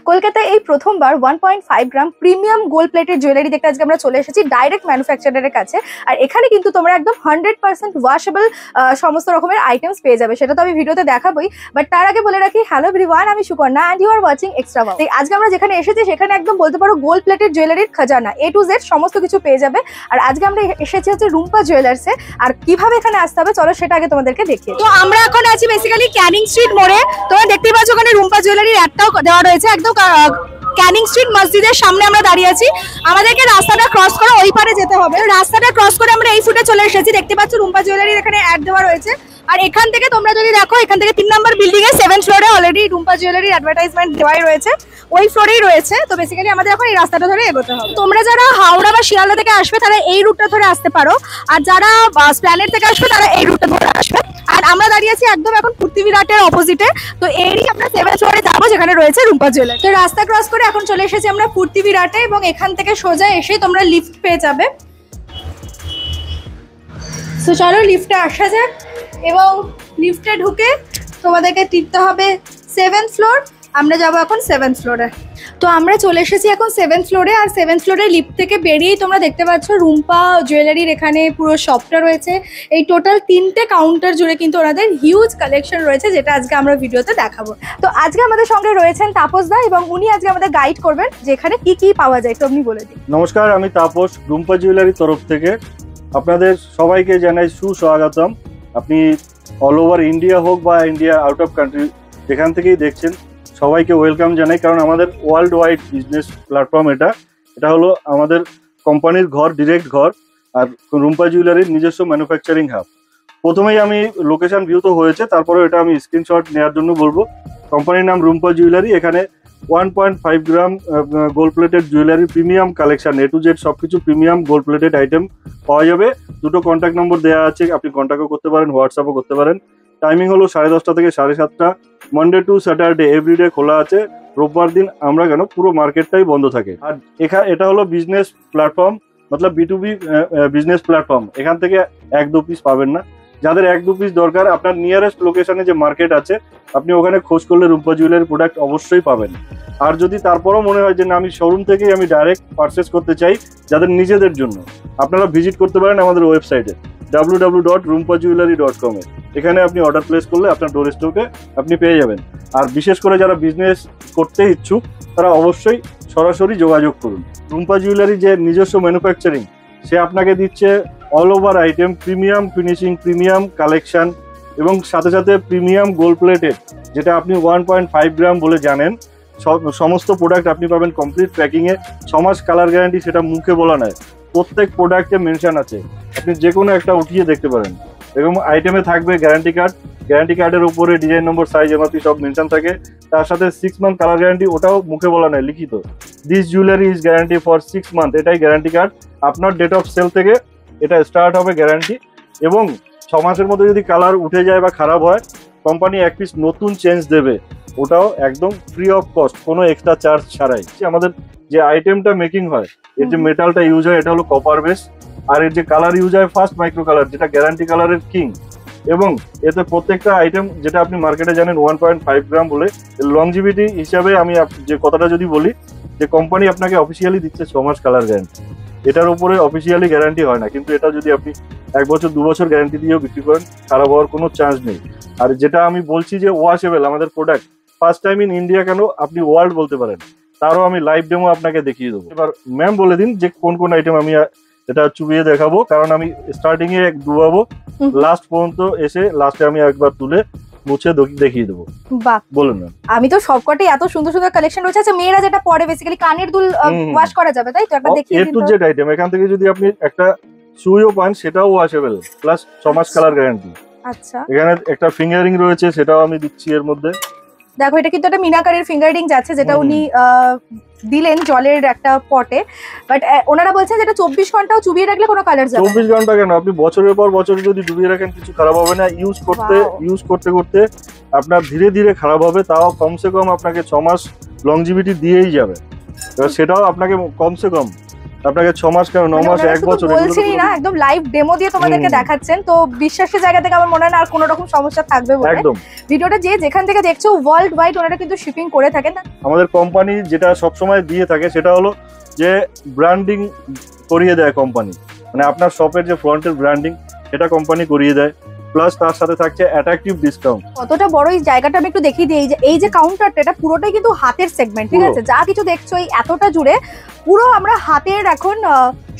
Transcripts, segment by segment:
কলকাতায় এই প্রথমবার 1.5 গ্রাম প্রিমিয়াম গোল্ড প্লেটেড জুয়েলারি দেখতে আজকে আমরা চলে এসেছি ডাইরেক্ট ম্যানুফ্যাকচারারের কাছে। আর এখানে কিন্তু তোমরা একদম 100% ওয়াশেবল সমস্ত রকমের আইটেমস পেয়ে যাবে, সেটা তো আমি ভিডিওতে দেখাবোই। বাট তার আগে বলে রাখি, হ্যালো এভরিওয়ান, আমি Sukanya and you are watching extra wow. আজকে আমরা যেখানে এসেছি সেখানে একদম বলতে পারো গোল্ড প্লেটেড জুয়েলারির খাজানা A to Z সমস্ত কিছু পেয়ে যাবে। আর আজকে আমরা এসেছি হচ্ছে রুম্পা জুয়েলার্সে। আর কিভাবে এখানে আসতে হবে চলো সেটা আগে তোমাদেরকে দেখিয়ে। তো আমরা এখন আছি বেসিক্যালি ক্যানিং স্ট্রিট মোড়ে। তোমরা দেখতেই পাচ্ছ ওখানে রুম্পা জুয়েলারির অ্যাডটাও দেওয়া রয়েছে। একদম ক্যানিং স্ট্রিট মসজিদের সামনে আমরা দাঁড়িয়ে আছি। আমাদেরকে রাস্তাটা ক্রস করে ওই পারে যেতে হবে। রাস্তাটা ক্রস করে আমরা এই ফুটে চলে এসেছি। দেখতে পাচ্ছ রুম্পা জুয়েলারির এখানে অ্যাড দেওয়া রয়েছে। আর এখান থেকে তোমরা যদি দেখো, এখান থেকে 3 নম্বর বিল্ডিং এর 7th ফ্লোরে অলরেডি রুম্পা জুয়েলারির অ্যাডভার্টাইজমেন্ট দেওয়াই রয়েছে, ওই ফ্লোরেই রয়েছে। তো বেসিক্যালি আমাদের এখন এই রাস্তাটা ধরে এগোতে হবে। তোমরা যারা হাওড়া বা শিয়ালদা থেকে আসবে তারা এই রুটটা ধরে আসতে পারো, আর যারা স্প্ল্যানেড থেকে আসবে তারা এই রুটটা ধরে আসবে। আর আমরা দাঁড়িয়ে আছি একদম এখন পূর্তি বিরাটের অপোজিটে। তো এরই আমরা 7th ফ্লোরে যাবো যেখানে রয়েছে রুম্পা জুয়েলারি। তো রাস্তা ক্রস করে এখন চলে এসেছি আমরা পূর্তি বিরাটে, এবং এখান থেকে সোজা এসে তোমরা লিফট পেয়ে যাবে। তো চলো লিফটে আসা যাক, এবং লিফটে ঢুকে তোমাদেরকে টিপতে হবে 7th ফ্লোর। আমরা যাবো এখন 7th ফ্লোরে। তো আমরা চলে এসেছি এখন 7th ফ্লোরে। আর 7th ফ্লোরে লিফট থেকে বেরিয়েই তোমরা দেখতে পাচ্ছ রুম্পা জুয়েলারির এখানে পুরো শপটা রয়েছে। এই টোটাল 3টে কাউন্টার জুড়ে কিন্তু ওনাদের হিউজ কালেকশন রয়েছে, যেটা আজকে আমরা ভিডিওতে দেখাবো। তো আজকে আমাদের সঙ্গে রয়েছেন তাপস দা, এবং উনি আজকে আমাদের গাইড করবেন যে এখানে কি কি পাওয়া যায়। তো আপনি বলে দিন। নমস্কার, আমি তাপস, রুম্পা জুয়েলারির তরফ থেকে আপনাদের সবাইকে জানাই সুস্বাগতম। আপনি অল ওভার ইন্ডিয়া হোক বা ইন্ডিয়া আউট অফ কান্ট্রি যেখান থেকেই দেখছেন, সবাইকে ওয়েলকাম জানাই। কারণ আমাদের ওয়ার্ল্ড ওয়াইড বিজনেস প্ল্যাটফর্ম এটা হলো আমাদের কোম্পানির ঘর, ডিরেক্ট ঘর, আর রুম্পা জুয়েলারির নিজস্ব ম্যানুফ্যাকচারিং হাব। প্রথমেই আমি লোকেশন ভিউ তো হয়েছে, তারপরে এটা আমি স্ক্রিনশট নেওয়ার জন্য বলবো। কোম্পানির নাম রুম্পা জুয়েলারি। এখানে 1.5 গ্রাম gold plated jewellery premium collection A to Z সবকিছু প্রিমিয়াম গোল্ড প্লেটেড আইটেম পাওয়া যাবে। দুটো কন্ট্যাক্ট নম্বর দেওয়া আছে, আপনি কন্ট্যাক্টও করতে পারেন, হোয়াটসঅ্যাপও করতে পারেন। টাইমিং হলো 10:30 থেকে 7:30, মানডে টু স্যাটারডে এভরিডে খোলা আছে। রোববার দিন আমরা কেন পুরো মার্কেটটাই বন্ধ থাকে। আর এটা হলো বিজনেস প্ল্যাটফর্ম, মতলব B2B বিজনেস প্ল্যাটফর্ম। এখান থেকে 1-2 পিস পাবেন না। যাদের 1-2 পিস দরকার, আপনার নিয়ারেস্ট লোকেশনে যে মার্কেট আছে আপনি ওখানে খোঁজ করলে রুম্পা জুয়েলারি প্রোডাক্ট অবশ্যই পাবেন। আর যদি তারপরও মনে হয় যে না, আমি শোরুম থেকেই আমি ডাইরেক্ট পারচেস করতে চাই যাদের নিজেদের জন্য, আপনারা ভিজিট করতে পারেন আমাদের ওয়েবসাইটে www.rumpajewellery.com এ। এখানে আপনি অর্ডার প্লেস করলে আপনার ডোর স্টেপে আপনি পেয়ে যাবেন। আর বিশেষ করে যারা বিজনেস করতে ইচ্ছুক তারা অবশ্যই সরাসরি যোগাযোগ করুন। রুম্পা জুয়েলারি যে নিজস্ব ম্যানুফ্যাকচারিং, সে আপনাকে দিচ্ছে all over item, premium finishing, premium collection, এবং সাথে সাথে প্রিমিয়াম গোল্ড প্লেটেড, যেটা আপনি 1.5 গ্রাম বলে জানেন। সমস্ত প্রোডাক্ট আপনি পাবেন কমপ্লিট প্যাকিংয়ে। 6 মাস কালার গ্যারান্টি, সেটা মুখে বলা নয়, প্রত্যেক প্রোডাক্টে মেনশন আছে। আপনি যে কোনো একটা উঠিয়ে দেখতে পারেন। এবং আইটেমে থাকবে গ্যারান্টি কার্ড, গ্যারান্টি কার্ডের উপরে ডিজাইন নম্বর, সাইজ, MRP সব মেনশন থাকে। তার সাথে 6 মান্থ কালার গ্যারান্টি, ওটাও মুখে বলা নয়, লিখিত। This jewellery is guarantee for 6 month, এটাই গ্যারান্টি কার্ড। আপনার ডেট অফ সেল থেকে এটা স্টার্ট হবে গ্যারান্টি। এবং 6 মাসের মধ্যে যদি কালার উঠে যায় বা খারাপ হয়, কোম্পানি 1 পিস নতুন চেঞ্জ দেবে, ওটাও একদম ফ্রি অফ কস্ট, কোনো এক্সট্রা চার্জ ছাড়াই। আমাদের যে আইটেমটা মেকিং হয়, এর যে মেটালটা ইউজ হয় এটা হলো কপার বেস। আর এর যে কালার ইউজ হয় ফার্স্ট মাইক্রো কালার, যেটা গ্যারান্টি কালারের কিং। এবং এতে প্রত্যেকটা আইটেম, যেটা আপনি মার্কেটে জানেন 1.5 গ্রাম বলে, লংজিভিটি হিসাবে আমি যে কথাটা যদি বলি, যে কোম্পানি আপনাকে অফিসিয়ালি দিচ্ছে 6 মাস কালার গ্যারান্টি, এটার উপরে অফিসিয়ালি গ্যারান্টি হয় না। কিন্তু এটা যদি আপনি 1 বছর 2 বছর গ্যারান্টি দিয়েও বিক্রি করেন, খারাপ হওয়ার কোনো চান্স নেই। আর যেটা আমি বলছি যে ওয়াশেবল আমাদের product, first time in India কেন, আপনি ওয়ার্ল্ড বলতে পারেন, তারও আমি লাইভ ডেমো আপনাকে দেখিয়ে দেবো। এবার ম্যাম বলে দিন যে কোন কোন আইটেম আমি এটা চুবিয়ে দেখাবো, কারণ আমি স্টার্টিং এ ডুবাবো, লাস্ট পর্যন্ত এসে লাস্টে আমি একবার তুলে মুছে দেখিয়ে দেবো। বাহ, বলুন না। আমি তো সবকটাই এত সুন্দর সুন্দর কালেকশন রয়েছে। আচ্ছা, মেয়েরা যেটা পরে বেসিক্যালি কানের দুল ওয়াশ করা যাবে, তাই তো? একবার দেখিয়ে দিন। A to Z আইটেম, এখান থেকে যদি আপনি একটা সুইও পান, সেটাও ওয়াশেবল, প্লাস 6 মাস কালার গ্যারান্টি। আচ্ছা, এখানে একটা ফিঙ্গারিং রয়েছে, সেটাও আমি দিচ্ছি এর মধ্যে। দেখো, এটা কিন্তু একটা মিনাকারের ফিঙ্গারিং যাচ্ছে, যেটা উনি দিলেন জলের একটা পটে। বাট ওনারা বলছেন যেটা 24 ঘন্টাও চুবিয়ে রাখলে কোনো কালার যাবে না। 24 ঘন্টা কেন, আপনি বছরের পর বছর যদি ডুবিয়ে রাখেন কিছু খারাপ হবে না। ইউজ করতে করতে আপনার ধীরে ধীরে খারাপ হবে, তাও কমসে কম আপনাকে 6 মাস লংজিভিটি দিয়েই যাবে। সেটাও আপনাকে কমসে কম আপনাকে 6 মাস কেন 9 মাস 1 বছর বলছেনই না, একদম লাইভ ডেমো দিয়ে তোমাদেরকে দেখাচ্ছেন, তো বিশ্বাসের জায়গা থেকে আমার মনে হয় না আর কোনো রকম সমস্যা থাকবে বলে। একদম। ভিডিওটা যে যেখান থেকে দেখছো ওয়ার্ল্ড ওয়াইড ওনারা কিন্তু শিপিং করে থাকেন। আমাদের কোম্পানি যেটা সব সময় দিয়ে থাকে সেটা হলো যে ব্র্যান্ডিং করিয়ে দেয় কোম্পানি, মানে আপনার শপের যে ফ্রন্টের ব্র্যান্ডিং এটা কোম্পানি করিয়ে দেয়, প্লাস তার সাথে থাকছে অ্যাট্রাকটিভ ডিসকাউন্ট। কতটা বড় এই জায়গাটা আমি একটু দেখিয়ে দিই। এই যে কাউন্টারটা, এটা পুরোটাই কিন্তু হাতের সেগমেন্ট, ঠিক আছে? যা কিছু দেখছো এই এতটা জুড়ে পুরো আমরা হাতের, এখন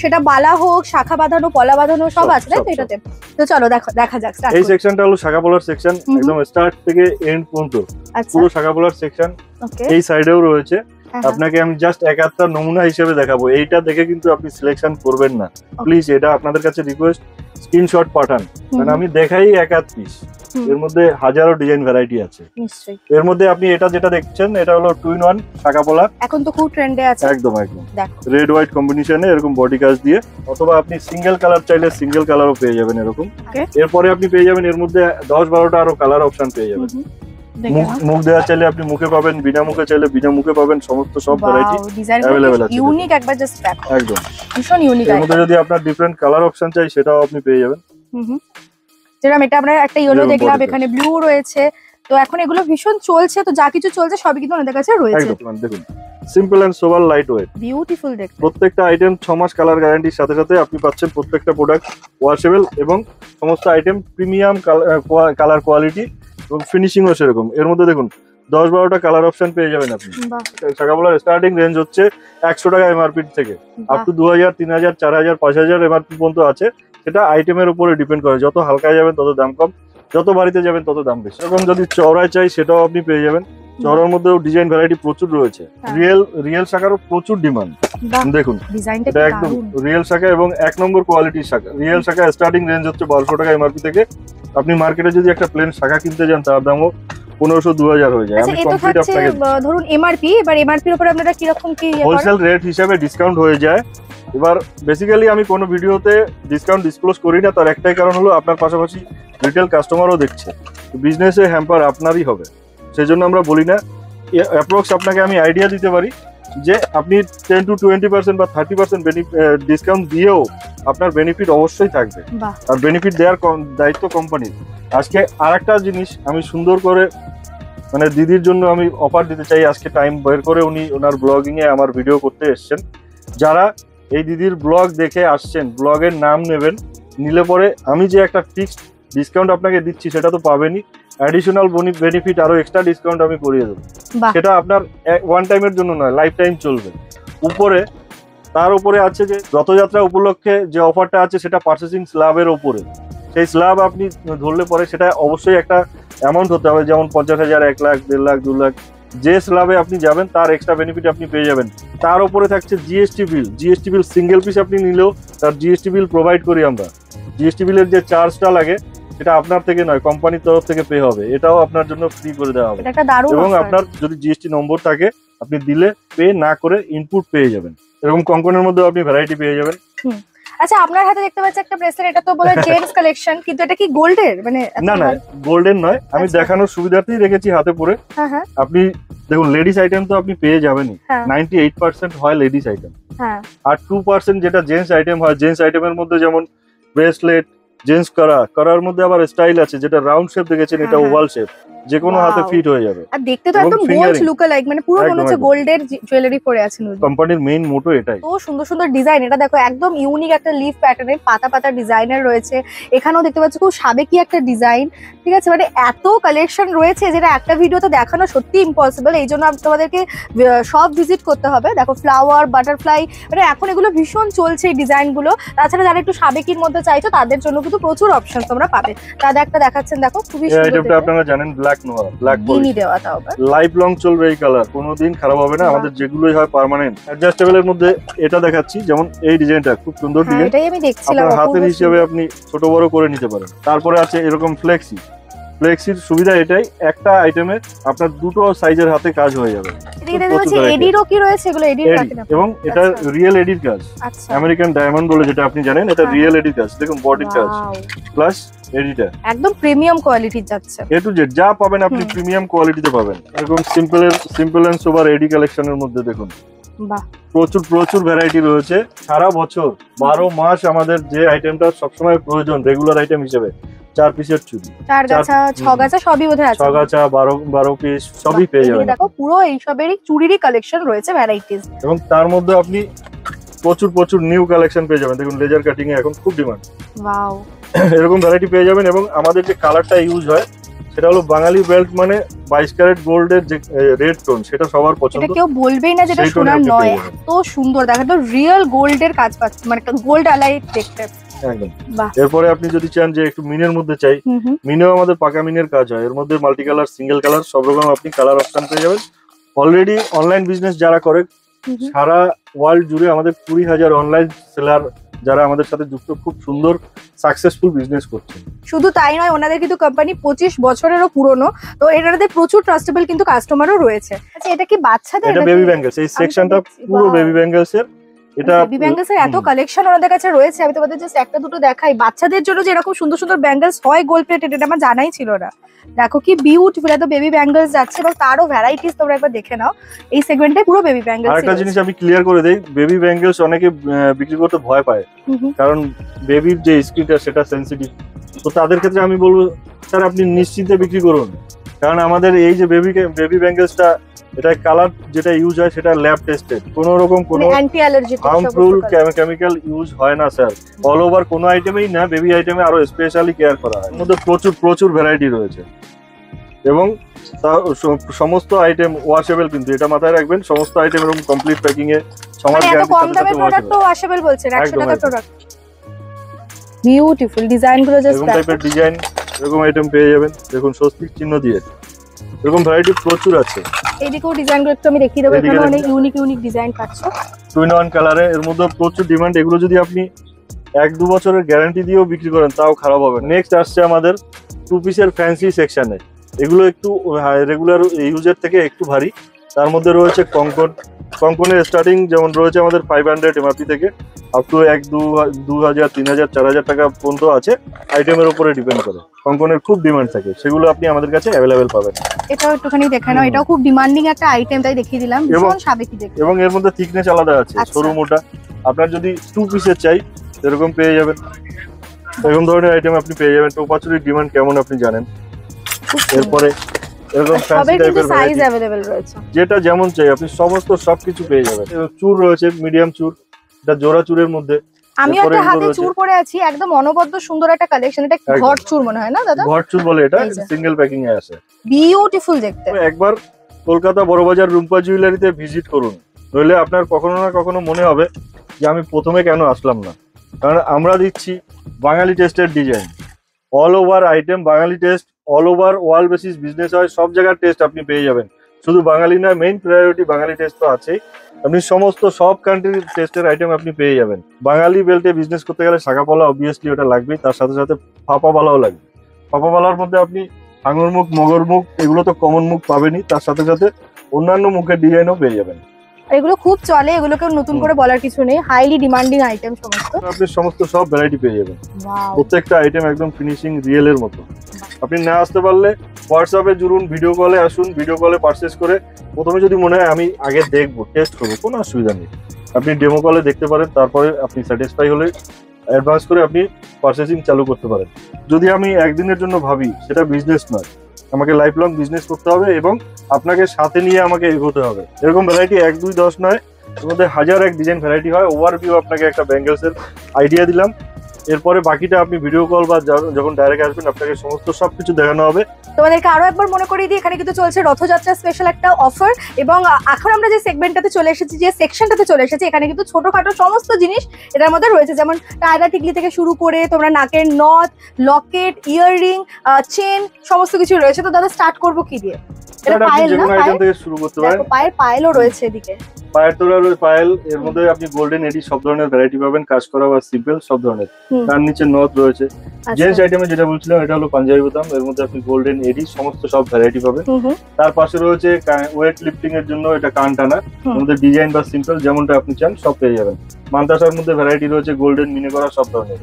সেটা বালা হোক, শাখা বাঁধানো, পলা বাঁধানো সব আছে, তাই তো এটাতে? তো চলো দেখা যাক। এই সেকশনটা হলো শাখা পলার সেকশন, একদম স্টার্ট থেকে এন্ড পর্যন্ত পুরো শাখা পলার সেকশন। এই সাইডেও রয়েছে। আপনাকে আমি জাস্ট এক আধটা নমুনা হিসেবে দেখাবো, এইটা দেখে কিন্তু আপনি সিলেকশন করবেন না প্লিজ, এটা আপনাদের কাছে রিকোয়েস্ট, স্ক্রিনশট পাঠান, কারণ আমি দেখাই এক আধ পিস, এর মধ্যে হাজারো ডিজাইন ভ্যারাইটি আছে। নিশ্চয়ই। এর মধ্যে আপনি এটা যেটা দেখছেন এটা হলো 2-in-1 শাখা পলা, এখন তো খুব ট্রেন্ডে আছে। একদম দেখো রেড হোয়াইট কম্বিনেশনে এরকম বডি কাজ দিয়ে, অথবা আপনি সিঙ্গেল কালার চাইলে সিঙ্গেল কালারও পেয়ে যাবেন এরকম। এরপরে আপনি পেয়ে যাবেন এর মধ্যে 10-12টা আরো কালার অপশন পেয়ে যাবেন। মুখ দেওয়া চাইলে আপনি মুখে পাবেন, বিনা মুখে চাইলে বিনা মুখে পাবেন, সমস্ত সব ভ্যারাইটি अवेलेबल আছে। ইউনিক, একবার জাস্ট দেখো, একদম ভীষণ ইউনিক। এর মধ্যে যদি আপনার ডিফারেন্ট কালার অপশন চাই সেটাও আপনি পেয়ে যাবেন। যেরকম এটা আমরা একটা ইয়েলো দেখলাম, এখানে ব্লু রয়েছে, তো এখন এগুলো ভীষণ চলছে, তো যা কিছু চলছে সবই কিন্তু আমাদের কাছে রয়েছে। একদম দেখুন, simple and sober, lightweight, beautiful দেখতে। প্রত্যেকটা আইটেম 6 মাস কালার গ্যারান্টির সাথে সাথে আপনি পাচ্ছেন প্রত্যেকটা প্রোডাক্ট ওয়াশেবল, এবং সমস্ত আইটেম প্রিমিয়াম কালার কোয়ালিটি এবং ফিনিশিংও সেরকম। এর মধ্যে দেখুন 10-12টা কালার অপশন পেয়ে যাবেন আপনি। শাখা পলার স্টার্টিং রেঞ্জ হচ্ছে 100 টাকা এমআরপি থেকে আপ টু 2000, 3000, 4000, 5000 এমআরপি পর্যন্ত আছে। সেটা আইটেমের উপরে ডিপেন্ড করে, যত হালকায় যাবেন তত দাম কম, যত বাড়িতে যাবেন তত দাম বেশি। এরকম যদি চওড়ায় চাই সেটাও আপনি পেয়ে যাবেন। চওড়ার মধ্যেও ডিজাইন ভ্যারাইটি প্রচুর রয়েছে। রিয়েল শাখারও প্রচুর ডিমান্ড। দেখুন এটা একদম রিয়েল শাখা এবং 1 নম্বর কোয়ালিটির শাখা। রিয়েল শাখা স্টার্টিং রেঞ্জ হচ্ছে 1200 টাকা এমআরপি থেকে। আপনি মার্কেটে যদি একটা প্লেন শাখা কিনতে যান তার দামও 1500-2000 হয়ে যায়। আমি কমপ্লিট আপনাকে ধরুন এমআরপি, এবার এমআরপির উপরে আপনারা কি রকম কি হোলসেল রেট হিসাবে ডিসকাউন্ট হয়ে যায়। এবার বেসিক্যালি আমি কোনো ভিডিওতে ডিসকাউন্ট ডিসক্লোজ করি না, তার একটাই কারণ হলো আপনার পাশাপাশি রিটেল কাস্টমারও দেখছে, বিজনেসে হ্যাম্পার আপনারই হবে, সেজন্য আমরা বলি না। অ্যাপ্রক্স আপনাকে আমি আইডিয়া দিতে পারি যে আপনি 10-20% বা 30% ডিসকাউন্ট দিয়েও আপনার বেনিফিট অবশ্যই থাকবে, আর বেনিফিট দেওয়ার দায়িত্ব কোম্পানির। আজকে আরেকটা জিনিস আমি সুন্দর করে, মানে দিদির জন্য আমি অফার দিতে চাই। আজকে টাইম বের করে উনি ওনার ব্লগিং এ আমার ভিডিও করতে এসেছেন। যারা এই দিদির ব্লগ দেখে আসছেন, ব্লগের নাম নেবেন, নিলে পরে আমি যে একটা ফিক্সড ডিসকাউন্ট আপনাকে দিচ্ছি সেটা তো পাবেনই, অ্যাডিশনাল বেনিফিট আরো এক্সট্রা ডিসকাউন্ট আমি করিয়ে দেবো। সেটা আপনার ওয়ান টাইমের জন্য নয়, লাইফ টাইম চলবে। উপরে তার উপরে আছে যে রথযাত্রা উপলক্ষে যে অফারটা আছে সেটা পারচেসিং স্ল্যাবের ওপরে। সেই স্ল্যাব আপনি ধরলে পরে সেটা অবশ্যই একটা অ্যামাউন্ট হতে হবে, যেমন 50,000, 1 লাখ, 1.5 লাখ, 2 লাখ। যে স্ল্যাবে আপনি যাবেন তার এক্সট্রা বেনিফিট আপনি পেয়ে যাবেন। তার উপরে থাকছে GST bill. GST bill single piece আপনি নিলেও তার জিএসটি বিল প্রোভাইড করি আমরা। জিএসটি বিলের যে চার্জটা লাগে সেটা আপনার থেকে নয়, কোম্পানির তরফ থেকে পে হবে, এটাও আপনার জন্য ফ্রি করে দেওয়া হবে। এবং আপনার যদি জিএসটি নম্বর থাকে আপনি দিলে পে না করে ইনপুট পেয়ে যাবেন। এরকম কঙ্কনের মধ্যে আপনি ভ্যারাইটি পেয়ে যাবেন। আচ্ছা, আপনার হাতে দেখতে পাচ্ছি একটা ব্রেসলেট, এটা তো বলে জেন্টস কালেকশন, কিন্তু এটা কি গোল্ডের? মানে না না, গোল্ডেন নয়, আমি দেখানোর সুবিধার্থেই রেখেছি হাতে পরে। আপনি দেখুন লেডিস আইটেম তো আপনি পেয়ে যাবেনই, 98% হয় লেডিস আইটেম, আর 2% যেটা জেন্টস আইটেম হয়। জেন্টস আইটেমের মধ্যে যেমন ব্রেসলেট, জেন্টস করার মধ্যে আবার স্টাইল আছে, যেটা রাউন্ড শেপ দেখেছেন, এটা ওভাল শেপ, যে কোনো হাতে ফিট হয়ে যাবে। আর দেখতে তো একদম গোল্ড লুক লাইক, মানে পুরো মনে হচ্ছে গোল্ডের জুয়েলারি পরে আছেন। কোম্পানির মেইন মোটো এটাই। তো সুন্দর সুন্দর ডিজাইন, এটা দেখো একদম ইউনিক একটা লিফ প্যাটার্নের পাতা পাতা ডিজাইনের রয়েছে। এখানেও দেখতে পাচ্ছ খুব সাবেকি একটা ডিজাইন, ঠিক আছে? মানে এত কালেকশন রয়েছে যেটা একটা ভিডিওতে দেখানো সত্যি ইম্পসিবল, এই জন্য তোমাদেরকে সব ভিজিট করতে হবে। দেখো ফ্লাওয়ার, বাটারফ্লাই, মানে এখন এগুলো ভীষণ চলছে এই ডিজাইনগুলো। তাছাড়া যারা একটু সাবেকির মধ্যে চাইছো তাদের জন্য কিন্তু প্রচুর অপশন তোমরা পাবে। তাদের একটা দেখাচ্ছেন, দেখো খুবই সুন্দর। আপনারা জানেন ব্ল্যাক নোয়া, ব্ল্যাক বডি দেওয়া, তাও লাইফ লং চলবে এই কালার, কোনোদিন খারাপ হবে না। আমাদের যেগুলোই হয় পার্মানেন্ট। অ্যাডজাস্টেবল এর মধ্যে এটা দেখাচ্ছি, যেমন এই ডিজাইনটা খুব সুন্দর ডিজাইন, এটাই আমি দেখছিলাম। আপনার হাতের হিসেবে আপনি ছোট বড় করে নিতে পারেন। তারপরে আছে এরকম ফ্লেক্সির সুবিধা এটাই, একটা আইটেমে আপনার দুটো সাইজের হাতে কাজ হয়ে যাবে। এবং এটা রিয়েল এডির কাজ, আমেরিকান ডায়মন্ড বলে যেটা আপনি জানেন, এটা রিয়েল এডির কাজ। দেখুন বডির কাজ প্লাস এডিটা একদম প্রিমিয়াম কোয়ালিটির যাচ্ছে। এ টু জেড যা পাবেন আপনি প্রিমিয়াম কোয়ালিটিতে পাবেন। এরকম সিম্পল এন্ড সোবার এডি কালেকশনের মধ্যে দেখুন বাহ, প্রচুর প্রচুর ভ্যারাইটি রয়েছে সারা বছর 12 মাস আমাদের যে আইটেমটা সবসময় প্রয়োজন রেগুলার আইটেম হিসেবে 4 পিসের চুড়ি, 4 গাছা 6 গাছা সবই বোধহয় আছে। 6 গাছা 12 পিস সবই পেয়ে যাবেন। দেখো পুরো এইসবেরই চুড়িরই কালেকশন রয়েছে, ভ্যারাইটিস। এবং তার মধ্যে আপনি প্রচুর প্রচুর নিউ কালেকশন পেয়ে যাবেন। দেখুন লেজার কাটিং এ এখন খুব ডিমান্ড। ওয়াও, এরকম ভ্যারাইটি পেয়ে যাবেন। এবং আমাদের যে কালারটা ইউজ হয় সেটা হলো বাঙালি বেল্ট মানে 22 ক্যারেট গোল্ডের যে রেড টোন, সেটা সবার পছন্দ। এটা কেউ বলবেই না যেটা সেই টোনে সোনার আপনি নয়, পেয়ে যাবেন। এত সুন্দর দেখো তো, রিয়েল গোল্ডের কাজ পাচ্ছে, মানে গোল্ড আলাই দেখতে। একদম। বাহ। এরপরে আপনি যদি চান যে একটু মিনের মধ্যে চাই, মিনেও আমাদের পাকা মিনের কাজ হয়। এর মধ্যে মাল্টি কালার, সিঙ্গেল কালার সব রকম আপনি কালার অপশন পেয়ে যাবেন। অলরেডি অনলাইন বিজনেস যারা করে সারা ওয়ার্ল্ড জুড়ে আমাদের 20,000 অনলাইন সেলার যারা আমাদের সাথে যুক্ত, খুব সুন্দর সাকসেসফুল বিজনেস করছে। শুধু তাই নয়, ওনাদের কিন্তু কোম্পানি 25 বছরেরও পুরনো, তো এটাতে প্রচুর ট্রাস্টেবল কিন্তু কাস্টমারও রয়েছে। আচ্ছা, এটা কি বাচ্চাদের? এটা বেবি ব্যাঙ্গলস, এই সেকশনটা পুরো বেবি ব্যাঙ্গলস এর। এটা বেবি ব্যাঙ্গলস এর এত কালেকশন ওনাদের কাছে রয়েছে, আমি তোমাদের জাস্ট একটা দুটো দেখাই। বাচ্চাদের জন্য যে এরকম সুন্দর সুন্দর ব্যাঙ্গলস হয় গোল্ড প্লেটেড, এটা আমার জানাই ছিল না। দেখো কি বিউটিফুল, এত বেবি ব্যাঙ্গলস যাচ্ছে এবং তারও ভ্যারাইটিস তোমরা একবার দেখে নাও। এই সেগমেন্টে পুরো বেবি ব্যাঙ্গলস। আরেকটা জিনিস আমি ক্লিয়ার করে দেই, বেবি ব্যাঙ্গলস অনেকে বিক্রি করতে ভয় পায়, কারণ বেবির যে স্কিনটা সেটা সেনসিটিভ। তো তাদের ক্ষেত্রে আমি বলবো স্যার আপনি নিশ্চিন্তে বিক্রি করুন, কারণ আমাদের এই যে বেবি ব্যাঙ্গলসটা, এটা কালার যেটা ইউজ হয় সেটা ল্যাব টেস্টেড, কোনো রকম কোনো অ্যান্টি অ্যালার্জেটিক হার্মফুল কেমিক্যাল ইউজ হয় না স্যার। অল ওভার কোনো আইটেমেই না, বেবি আইটেমে আরো স্পেশালি কেয়ার করা হয়। এর মধ্যে প্রচুর প্রচুর ভ্যারাইটি রয়েছে এবং সমস্ত আইটেম ওয়াশেবল, কিন্তু এটা মাথায় রাখবেন সমস্ত আইটেম এরকম কমপ্লিট প্যাকিং এ সমাজ এত কম দামের প্রোডাক্ট তো ওয়াশেবল বলছেন, 100 টাকার প্রোডাক্ট। বিউটিফুল ডিজাইন গুলো জাস্ট এরকম টাইপের ডিজাইন, এরকম আইটেম পেয়ে যাবেন। দেখুন স্বস্তিক চিহ্ন দিয়ে এরকম ভ্যারাইটি প্রচুর আছে। এইদিকেও ডিজাইন গুলো একটু আমি দেখিয়ে দেবো, এখানে অনেক ইউনিক ইউনিক ডিজাইন পাচ্ছ। 2-in-1 কালারে, এর মধ্যে প্রচুর ডিমান্ড। এগুলো যদি আপনি 1-2 বছরের গ্যারান্টি দিয়েও বিক্রি করেন তাও খারাপ হবে না। নেক্সট আসছে আমাদের 2 পিসের ফ্যান্সি সেকশনে। এগুলো একটু রেগুলার ইউজের থেকে একটু ভারী। তার মধ্যে রয়েছে কঙ্কনের স্টার্টিং যেমন রয়েছে আমাদের 500 এমআরপি থেকে আপ টু 2,000, 3,000, 4,000 টাকা পর্যন্ত আছে। আইটেমের উপরে ডিপেন্ড করে। কঙ্কনের খুব ডিমান্ড থাকে, সেগুলো আপনি আমাদের কাছে অ্যাভেলেবেল পাবেন। এটাও একটুখানি দেখে নাও, এটাও খুব ডিমান্ডিং একটা আইটেম, তাই দেখিয়ে দিলাম। ভীষণ সাবেকি দেখতে। এবং এর মধ্যে থিকনেস আলাদা আছে, সরু মোটা। আপনার যদি 2 পিসের চাই এরকম পেয়ে যাবেন। এরকম ধরনের আইটেম আপনি পেয়ে যাবেন। টোপাচুরির ডিমান্ড কেমন আপনি জানেন। এরপরে এরকম ফ্যান্সি টাইপের সাইজ अवेलेबल রয়েছে, যেটা যেমন চাই আপনি সমস্ত সবকিছু পেয়ে যাবেন। চুর রয়েছে মিডিয়াম চুর, এটা জোড়া চুরের মধ্যে। আমি একটা হাতে চুর পরে আছি, একদম অনবদ্য সুন্দর একটা কালেকশন। এটা ঘট চুর মনে হয় না দাদা? ঘট চুর বলে, এটা সিঙ্গেল প্যাকিং এ আছে। বিউটিফুল দেখতে। একবার কলকাতা বড়বাজার রুম্পা জুয়েলারিতে ভিজিট করুন, নইলে আপনার কখনো না কখনো মনে হবে যে আমি প্রথমে কেন আসলাম না। কারণ আমরা দিচ্ছি বাঙালি টেস্টের design, all over item Bangali taste, all over world basis business হয়, সব জায়গার টেস্ট আপনি পেয়ে যাবেন। শুধু বাঙালি না, মেইন প্রায়োরিটি বাঙালি টেস্ট তো আছেই। আপনি সমস্ত সব কান্ট্রির টেস্টের আইটেম আপনি পেয়ে যাবেন। বাঙালি বেল্টে বিজনেস করতে গেলে শাঁখাপলা অবভিয়াসলি ওটা লাগবেই, তার সাথে সাথে ফাঁপাপালাও লাগবে। ফাঁপাপালার মধ্যে আপনি আঙুর মুখ, মগর মুখ, এগুলো তো কমন মুখ পাবেনই, তার সাথে সাথে অন্যান্য মুখের ডিজাইনও পেয়ে যাবেন। এগুলো খুব চলে, এগুলোকে নতুন করে বলার কিছু নেই, হাইলি ডিমান্ডিং আইটেম সমস্ত। আপনি সমস্ত সব ভ্যারাইটি পেয়ে যাবেন। প্রত্যেকটা আইটেম একদম ফিনিশিং রিয়েলের মতো। আপনি না আসতে পারলে হোয়াটসঅ্যাপে জুড়ুন, ভিডিও কলে আসুন, ভিডিও কলে পারচেজ করে প্রথমে যদি মনে হয় আমি আগে দেখবো, টেস্ট করবো, কোনো অসুবিধা নেই। আপনি ডেমো কলে দেখতে পারেন, তারপরে আপনি স্যাটিসফাই হলে অ্যাডভান্স করে আপনি পারচেসিং চালু করতে পারেন। যদি আমি একদিনের জন্য ভাবি, সেটা বিজনেস নয়, আমাকে লাইফ লং বিজনেস করতে হবে এবং আপনাকে সাথে নিয়ে আমাকে এগোতে হবে। এরকম ভ্যারাইটি 1, 2, 10 নয়, এর মধ্যে 1001 ডিজাইন ভ্যারাইটি হয়। ওভারভিউ আপনাকে একটা ব্যাঙ্গলসের আইডিয়া দিলাম। এরপরে বাকিটা আপনি ভিডিও কল বা যখন ডাইরেক্ট আসবেন আপনাকে সমস্ত সবকিছু দেখানো হবে। তোমাদেরকে আরো একবার মনে করিয়ে দিই, এখানে কিন্তু চলছে রথযাত্রা স্পেশাল একটা অফার। এবং এখন আমরা যে সেগমেন্টটাতে চলে এসেছি, যে সেকশনটাতে চলে এসেছি, এখানে কিন্তু ছোটখাটো সমস্ত জিনিস এটার মধ্যে রয়েছে, যেমন টায়রা টিকলি থেকে শুরু করে তোমরা নাকের নথ, লকেট, ইয়াররিং, চেন, সমস্ত কিছু রয়েছে। তো দাদা স্টার্ট করবো কি দিয়ে? এটা পায়েল না? আইটেম থেকে শুরু করতে পারেন। পায়ের পায়েলও রয়েছে এদিকে। পায়ের তোলার পায়েল, এর মধ্যে আপনি গোল্ডেন এডি সব ধরনের ভ্যারাইটি পাবেন, কাজ করা বা সিম্পল সব ধরনের। তার নিচে নথ রয়েছে। জেন্টস আইটেমে যেটা বলছিলাম এটা হলো পাঞ্জাবি বোতাম, এর মধ্যে আপনি গোল্ডেন এডি সমস্ত সব ভ্যারাইটি পাবেন। তার পাশে রয়েছে ওয়েট লিফটিং এর জন্য এটা কান টানা, এর মধ্যে ডিজাইন বা সিম্পল যেমনটা আপনি চান সব পেয়ে যাবেন। মান্তাসার মধ্যে ভ্যারাইটি রয়েছে গোল্ডেন মিনে করা সব ধরনের।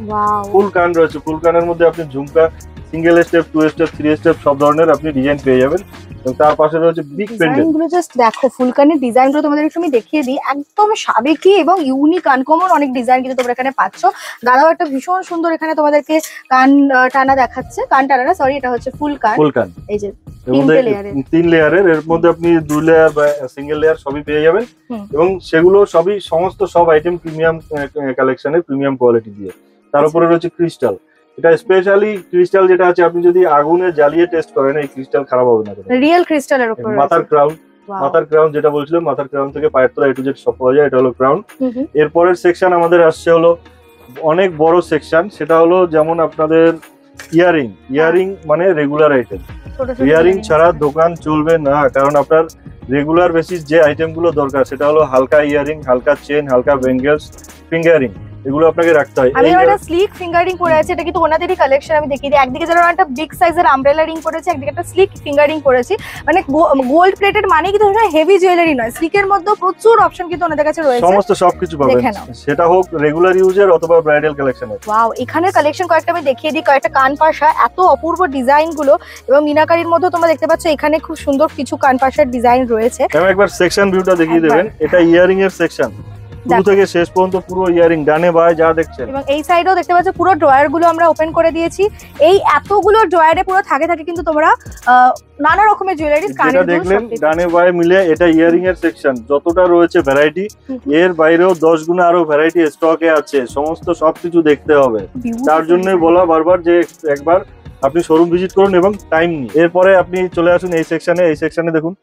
ফুল কান রয়েছে, ফুল কানের মধ্যে আপনি ঝুমকা সিঙ্গেল স্টেপ, 2 স্টেপ, 3 স্টেপ সব ধরনের আপনি ডিজাইন পেয়ে যাবেন। এবং তার পাশে রয়েছে বিগ পেন্ডেন্ট। ডিজাইনগুলো জাস্ট দেখো, ফুলকানের ডিজাইনগুলো তোমাদের একটু আমি দেখিয়ে দিই। একদম সাবেকি এবং ইউনিক আনকমন অনেক ডিজাইন কিন্তু তোমরা এখানে পাচ্ছ। দাদাও একটা ভীষণ সুন্দর এখানে তোমাদেরকে কান টানা দেখাচ্ছে, কান টানা না সরি, এটা হচ্ছে ফুল কান। এই যে তিন লেয়ারের, এর মধ্যে আপনি 2 লেয়ার বা সিঙ্গেল লেয়ার সবই পেয়ে যাবেন। এবং সেগুলো সবই সব আইটেম প্রিমিয়াম কালেকশনের, প্রিমিয়াম কোয়ালিটি দিয়ে। তার উপরে রয়েছে ক্রিস্টাল। এটা স্পেশালি ক্রিস্টাল যেটা আছে, আপনি যদি আগুনে জ্বালিয়ে টেস্ট করেন এই ক্রিস্টাল খারাপ হবে না। রিয়েল ক্রিস্টালের উপর মাথার ক্রাউন যেটা বলছিলাম, মাথার ক্রাউন থেকে পায়ের তলা A to Z সব পাওয়া যায়, এটা হলো ক্রাউন। এরপরের সেকশন আমাদের আসছে হলো অনেক বড় সেকশন, সেটা হলো যেমন আপনাদের ইয়ারিং মানে রেগুলার আইটেম। ইয়ারিং ছাড়া দোকান চলবে না, কারণ আপনার রেগুলার বেসিস যে আইটেম গুলো দরকার সেটা হলো হালকা ইয়ারিং, হালকা চেন, হালকা বেঙ্গলস, ফিঙ্গারিং, এগুলো আপনাকে রাখতে হয়। আমি একটা স্লিক ফিঙ্গারিং পরে আছে, এটা কিন্তু ওনাদেরই কালেকশন। আমি দেখিয়ে দিই, একদিকে যেন একটা বিগ সাইজের আমব্রেলা রিং পরেছে, একদিকে একটা স্লিক ফিঙ্গারিং পরেছি। মানে গোল্ড প্লেটেড মানে কিন্তু হেভি জুয়েলারি নয়, স্লিকের মধ্যে প্রচুর অপশন কিন্তু ওনাদের কাছে রয়েছে। সমস্ত সবকিছু পাবেন, সেটা হোক রেগুলার ইউজার অথবা ব্রাইডাল কালেকশনের। ওয়াও, এখানে কালেকশন কয়েকটা আমি দেখিয়ে দিই। কয়েকটা কান পাশা, এত অপূর্ব ডিজাইন গুলো এবং মিনাকারির মধ্যে তোমরা দেখতে পাচ্ছ এখানে খুব সুন্দর কিছু কান পাশার ডিজাইন রয়েছে। আমি একবার সেকশন ভিউটা দেখিয়ে দেবেন। এটা ইয়ারিং এর সেকশন, শুরু থেকে শেষ পর্যন্ত পুরো ইয়ারিং, ডানে বাঁয়ে যা দেখছেন। এবং এই সাইডেও দেখতে পাচ্ছ পুরো ড্রয়ার গুলো আমরা ওপেন করে দিয়েছি। এই এতগুলো ড্রয়ারে পুরো থাকে কিন্তু তোমরা নানা রকমের জুয়েলারি যেটা দেখলেন ডানে বাঁয়ে মিলে, এটা ইয়ারিং এর সেকশন। যতটা রয়েছে ভ্যারাইটি, এর বাইরেও 10 গুণে আরো ভ্যারাইটি স্টকে আছে। সমস্ত সবকিছু দেখতে হবে, তার জন্য বলা বারবার যে একবার আপনি শোরুম ভিজিট করুন এবং টাইম নিন। এরপরে আপনি চলে আসুন এই সেকশনে। এই সেকশনে দেখুন,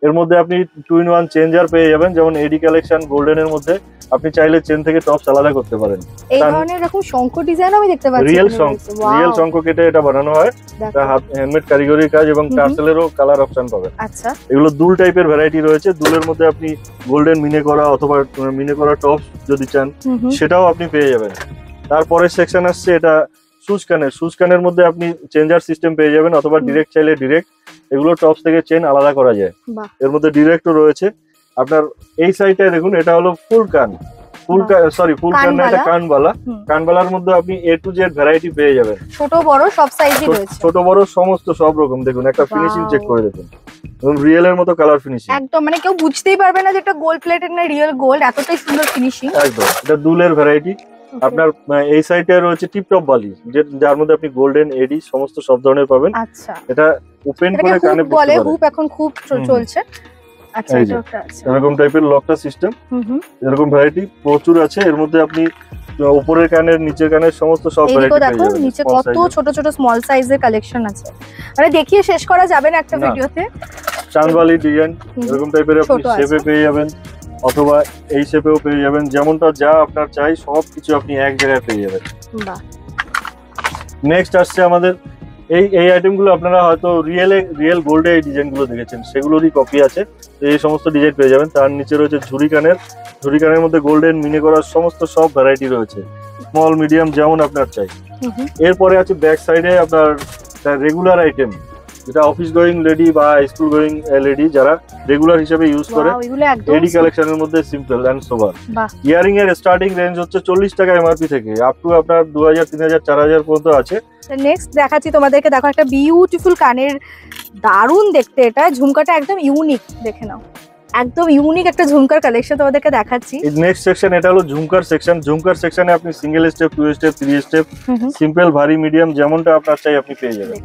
এর মধ্যে আপনি 2-in-1 চেঞ্জার পেয়ে যাবেন। যেমন এডি কালেকশন গোল্ডেন এর মধ্যে আপনি চাইলে চেন থেকে টপস আলাদা করতে পারেন। এই ধরনের এরকম শঙ্খ ডিজাইন আমি দেখতে পাচ্ছি, রিয়েল শঙ্খ কেটে এটা বানানো হয়। এটা হ্যান্ডমেড কারিগরি কাজ এবং টার্সেলেরও কালার অপশন পাবেন। আচ্ছা, এগুলো দুল টাইপের ভ্যারাইটি রয়েছে। দুলের মধ্যে আপনি গোল্ডেন মিনে করা অথবা মিনে করা টপস যদি চান সেটাও আপনি পেয়ে যাবেন। তারপরে সেকশন আসছে এটা সুজকানের মধ্যে আপনি চেঞ্জার সিস্টেম পেয়ে যাবেন অথবা ডিরেক্ট চাইলে ডিরেক্ট। এগুলো টপস থেকে চেন আলাদা করা যায়। এর মধ্যে ডিরেক্টও রয়েছে। আপনার এই সাইডে দেখুন, এটা হলো ফুল কান না, এটা কানবালার মধ্যে আপনি A to Z ভ্যারাইটি পেয়ে যাবেন। ছোট বড় সব সাইজই রয়েছে, ছোট বড় সমস্ত সব রকম। দেখুন একটা ফিনিশিং চেক করে দেখুন, রিয়েল এর মতো কালার ফিনিশিং, একদম মানে কেউ বুঝতেই পারবে না যে এটা গোল্ড প্লেটেড না রিয়েল গোল্ড, এতটাই সুন্দর ফিনিশিং। একদম, এটা দুলের ভ্যারাইটি। আপনার এই সাইডে রয়েছে টিপটপ বালি, যার মধ্যে আপনি গোল্ডেন এডি সমস্ত সব ধরনের পাবেন। আচ্ছা, এটা ওপেন করে কানে বলে হুপ এখন খুব চলছে। আচ্ছা, এটা আছে এরকম টাইপের লকটা সিস্টেম। এরকম ভ্যারাইটি প্রচুর আছে। এর মধ্যে আপনি উপরের কানের নিচের কানের সমস্ত সব ভ্যারাইটি পেয়ে যাবেন। দেখো নিচে কত ছোট ছোট স্মল সাইজের কালেকশন আছে, মানে দেখিয়ে শেষ করা যাবে না একটা ভিডিওতে। চাঁদবালি ডিজাইন এরকম টাইপের আপনি শেপে পেয়ে যাবেন অথবা এই শেপেও পেয়ে যাবেন। যেমনটা যা আপনার চাই সবকিছু আপনি এক জায়গায় পেয়ে যাবেন। বাহ, নেক্সট আসছে আমাদের এই আইটেমগুলো আপনারা হয়তো রিয়েল গোল্ডে এই ডিজাইনগুলো দেখেছেন, সেগুলোরই কপি আছে। এই সমস্ত ডিজাইন পেয়ে যাবেন। তার নিচে রয়েছে ঝুড়িকানের মধ্যে গোল্ডেন মিনে করার সমস্ত সব ভ্যারাইটি রয়েছে, স্মল মিডিয়াম যেমন আপনার চাই। এরপরে আছে ব্যাক সাইডে আপনার রেগুলার আইটেম, যেটা অফিস গোয়িং লেডি বা স্কুল গোয়িং লেডি যারা রেগুলার হিসেবে ইউজ করে। এডি কালেকশনের মধ্যে সিম্পল এন্ড সোবার। ইয়ারিং এর স্টার্টিং রেঞ্জ হচ্ছে 40 টাকা এমআরপি থেকে আপ টু আপনার 2000, 3000, 4000 পর্যন্ত আছে। নেক্সট দেখাচ্ছি তোমাদেরকে, দেখো একটা বিউটিফুল কানের, দারুণ দেখতে। এটা ঝুমকাটা একদম ইউনিক, দেখে নাও, একদম ইউনিক একটা ঝুমকার কালেকশন তোমাদেরকে দেখাচ্ছি। নেক্সট সেকশন এটা হলো ঝুমকার সেকশন। ঝুমকার সেকশনে আপনি single step, 2 step, 3 step, simple, ভারী, মিডিয়াম যেমনটা আপনার চাই আপনি পেয়ে যাবেন।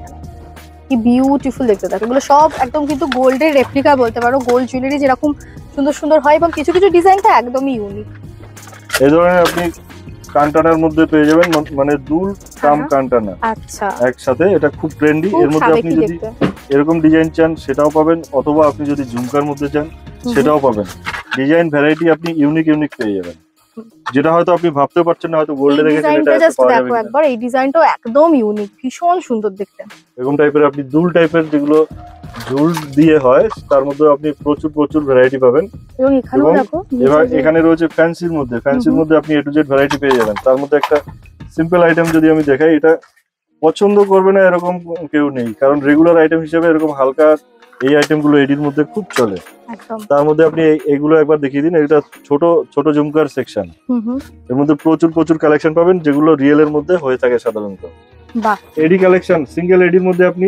কি বিউটিফুল দেখতে, দেখো এগুলো সব একদম কিন্তু গোল্ডের রেপ্লিকা বলতে পারো। গোল্ড জুয়েলারি যেরকম সুন্দর সুন্দর হয় এবং কিছু কিছু ডিজাইনটা একদমই ইউনিক। এই ধরনের আপনি কানটানার মধ্যে পেয়ে যাবেন, মানে দুল কাম কানটানা আচ্ছা একসাথে। এটা খুব ট্রেন্ডি। এর মধ্যে আপনি যদি এরকম ডিজাইন চান সেটাও পাবেন, অথবা আপনি যদি ঝুমকার মধ্যে চান সেটাও পাবেন। ডিজাইন ভ্যারাইটি আপনি ইউনিক পেয়ে যাবেন, যেটা হয়তো আপনি ভাবতে পারছেন না, হয়তো গোল্ডে দেখেছেন এটা পাওয়া যাবে না। একবার এই ডিজাইনটাও একদম ইউনিক, ভীষণ সুন্দর দেখতে। এরকম টাইপের আপনি দুল টাইপের যেগুলো ঝুল দিয়ে হয় তার মধ্যে আপনি প্রচুর ভ্যারাইটি পাবেন। এবং এখানেও দেখো, এবার এখানে রয়েছে ফ্যান্সির মধ্যে আপনি A to Z ভ্যারাইটি পেয়ে যাবেন। তার মধ্যে একটা সিম্পল আইটেম যদি আমি দেখাই, এটা পছন্দ করবে না এরকম কেউ নেই, কারণ রেগুলার আইটেম হিসেবে এরকম হালকা এই আইটেমগুলো এডির মধ্যে খুব চলে। একদম। তার মধ্যে আপনি এইগুলো একবার দেখিয়ে দিন। এটা ছোট ছোট ঝুমকার সেকশন, এর মধ্যে প্রচুর প্রচুর কালেকশন পাবেন যেগুলো রিয়েলের মধ্যে হয়ে থাকে সাধারণত। বাহ। এডি কালেকশন, সিঙ্গেল এডির মধ্যে আপনি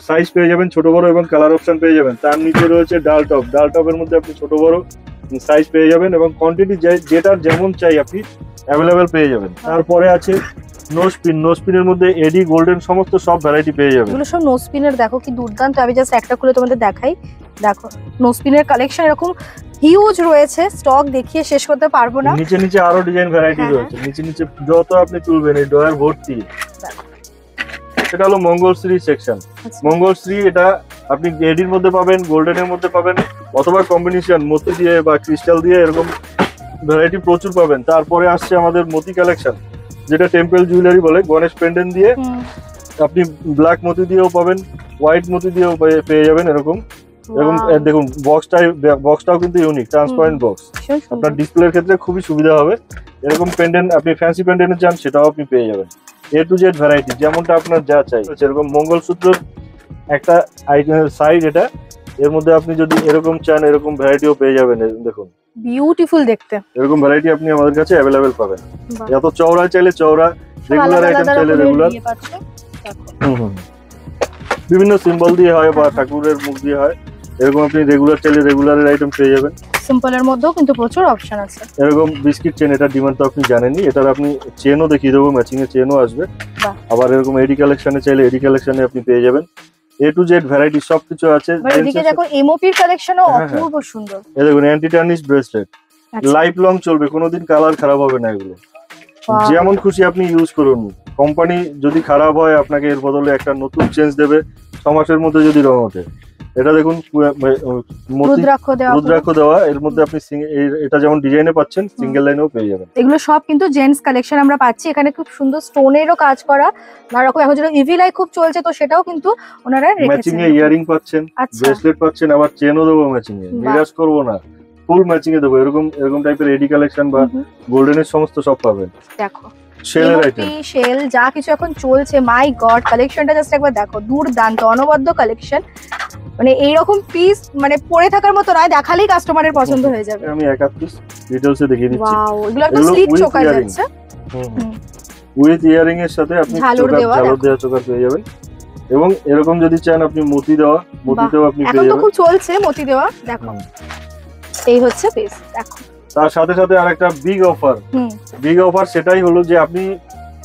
সাইজ পেয়ে যাবেন ছোট বড় এবং কালার অপশন পেয়ে যাবেন। তার নিচে রয়েছে ডাল টপ, ডাল টপের মধ্যে আপনি ছোট বড় সাইজ পেয়ে যাবেন এবং কোয়ান্টিটি যেটার যেমন চাই আপনি অ্যাভেলেবেল পেয়ে যাবেন। তারপরে আছে নো স্পিন, নো স্পিনের মধ্যে এডি গোল্ডেন সমস্ত সব ভ্যারাইটি পেয়ে যাবেন। এগুলো সব নো স্পিনের, দেখো কি দুর্দান্ত। আমি জাস্ট একটা খুলে তোমাদের দেখাই, দেখো নো স্পিনের কালেকশন এরকম হিউজ রয়েছে, স্টক দেখিয়ে শেষ করতে পারবো না। নিচে নিচে আরো ডিজাইন ভ্যারাইটি রয়েছে, নিচে নিচে যত আপনি তুলবেন এই ডয়ার ভর্তি। এটা হলো মঙ্গলশ্রী সেকশন। মঙ্গলশ্রী এটা আপনি এডির মধ্যে পাবেন, গোল্ডেনের মধ্যে পাবেন, অথবা কম্বিনেশন মতি দিয়ে বা ক্রিস্টাল দিয়ে এরকম ভ্যারাইটি প্রচুর পাবেন। তারপরে আসছে আমাদের মতি কালেকশন, যেটা টেম্পল জুয়েলারি বলে। গণেশ পেন্ডেন্ট দিয়ে আপনি ব্ল্যাক মতি দিয়েও পাবেন, হোয়াইট মতি দিয়েও পেয়ে যাবেন এরকম। এরকম দেখুন বক্সটাও কিন্তু ইউনিক, ট্রান্সপারেন্ট বক্স। আপনার ডিসপ্লের ক্ষেত্রে খুবই সুবিধা হবে। এরকম পেন্ডেন্ট আপনি ফ্যান্সি পেন্ডেন্টে চান সেটাও আপনি পেয়ে যাবেন। এ টু জেড ভ্যারাইটি যেমনটা আপনার যা চাই। এরকম মঙ্গলসূত্র একটা আইটেমের সাইড এটা, এর মধ্যে আপনি যদি এরকম চান এরকম ভ্যারাইটিও পেয়ে যাবেন। দেখুন বিউটিফুল দেখতে, এরকম ভ্যারাইটি আপনি আমাদের কাছে অ্যাভেলেবেল পাবেন। যত চওড়া চাইলে চওড়া, রেগুলার আইটেম চাইলে রেগুলার। বিভিন্ন সিম্বল দিয়ে হয় বা ঠাকুরের মুখ দিয়ে হয়, এরকম আপনি রেগুলার চাইলে রেগুলারের আইটেম পেয়ে যাবেন। সিম্পলের মধ্যেও কিন্তু প্রচুর অপশন আছে। এরকম বিস্কিট চেন, এটা ডিমান্ড তো আপনি জানেনই, এটার আপনি চেনও দেখিয়ে দেবো, ম্যাচিং এর চেনও আসবে। আবার এরকম এডি কালেকশনে চাইলে এডি কালেকশনে আপনি পেয়ে যাবেন। এ টু জেড ভ্যারাইটি সবকিছু আছে। এদিকে দেখো এমওপির কালেকশনও অপূর্ব সুন্দর। এই দেখুন anti tarnish bracelet, life long চলবে, কোনোদিন কালার খারাপ হবে না। এগুলো যেমন খুশি আপনি ইউজ করুন। কোম্পানি যদি খারাপ হয় আপনাকে এর বদলে একটা নতুন চেঞ্জ দেবে 6 মাসের মধ্যে যদি রং ওঠে। এটা দেখুন রুদ্রাক্ষ দেওয়া, এর মধ্যে আপনি এটা যেমন ডিজাইনে পাচ্ছেন সিঙ্গেল লাইনেও পেয়ে যাবেন। এগুলো সব কিন্তু জেন্টস কালেকশন আমরা পাচ্ছি। এখানে খুব সুন্দর স্টোনেরও কাজ করা, নানা রকম। এখন যেটা ইভি লাই খুব চলছে, তো সেটাও কিন্তু ওনারা ম্যাচিং এ ইয়ারিং পাচ্ছেন, ব্রেসলেট পাচ্ছেন, আবার চেনও দেবো ম্যাচিং এ। নিরাশ করবো না, ফুল ম্যাচিং এ দেবো। এরকম টাইপের এডি কালেকশন বা গোল্ডেনের সমস্ত সব পাবেন। দেখো শেলের আইটেম, শেল যা কিছু এখন চলছে, মাই গড কালেকশনটা জাস্ট একবার দেখো, দুর্দান্ত অনবদ্য কালেকশন। মানে এইরকম পিস মানে পরে থাকার মতো নয়, দেখালেই কাস্টমারের পছন্দ হয়ে যাবে। আমি এক এক পিস ডিটেইলসে দেখিয়ে দিচ্ছি। ওয়াও, এগুলো একদম স্লিট চোকার যাচ্ছে। উইথ ইয়ারিং এর সাথে আপনি ঝালর দেওয়া চোকার পেয়ে যাবেন। এবং এরকম যদি চান আপনি মতি দেওয়া, মতিতেও আপনি পেয়ে যাবেন। এখন তো খুব চলছে মতি দেওয়া, দেখো এই হচ্ছে পিস। দেখো তার সাথে সাথে আরেকটা বিগ অফার, সেটাই হলো যে আপনি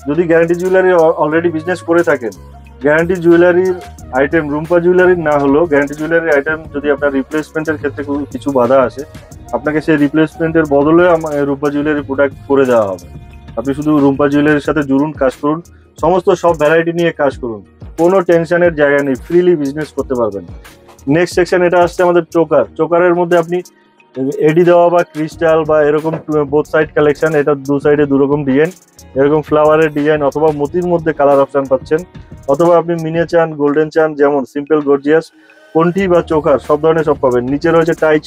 যদি গ্যারান্টি জুয়েলারি অলরেডি বিজনেস করে থাকেন, গ্যারান্টি জুয়েলারির আইটেম রুম্পা জুয়েলারির না হলো গ্যারান্টি জুয়েলারির আইটেম যদি আপনার রিপ্লেসমেন্টের ক্ষেত্রে কিছু বাধা আসে, আপনাকে সেই রিপ্লেসমেন্টের বদলে রুম্পা জুয়েলারি প্রোডাক্ট করে দেওয়া হবে। আপনি শুধু রুম্পা জুয়েলারির সাথে জুড়ুন, কাজ করুন, সমস্ত সব ভ্যারাইটি নিয়ে কাজ করুন, কোনো টেনশনের জায়গা নেই, ফ্রিলি বিজনেস করতে পারবেন। নেক্সট সেকশন এটা আসছে আমাদের চোকারের মধ্যে আপনি এডি দেওয়া বা ক্রিস্টাল বা এরকম বোথ সাইড কালেকশন। এটা দু সাইডে দুরকম ডিজাইন, এরকম ফ্লাওয়ারের ডিজাইন অথবা মতির মধ্যে কালার অপশন পাচ্ছেন, অথবা আপনি মিনে চান, গোল্ডেন চান, যেমন সিম্পল গর্জিয়াস কোনটি বা চোকার সব ধরনের সব পাবেন। নিচে রয়েছে টাই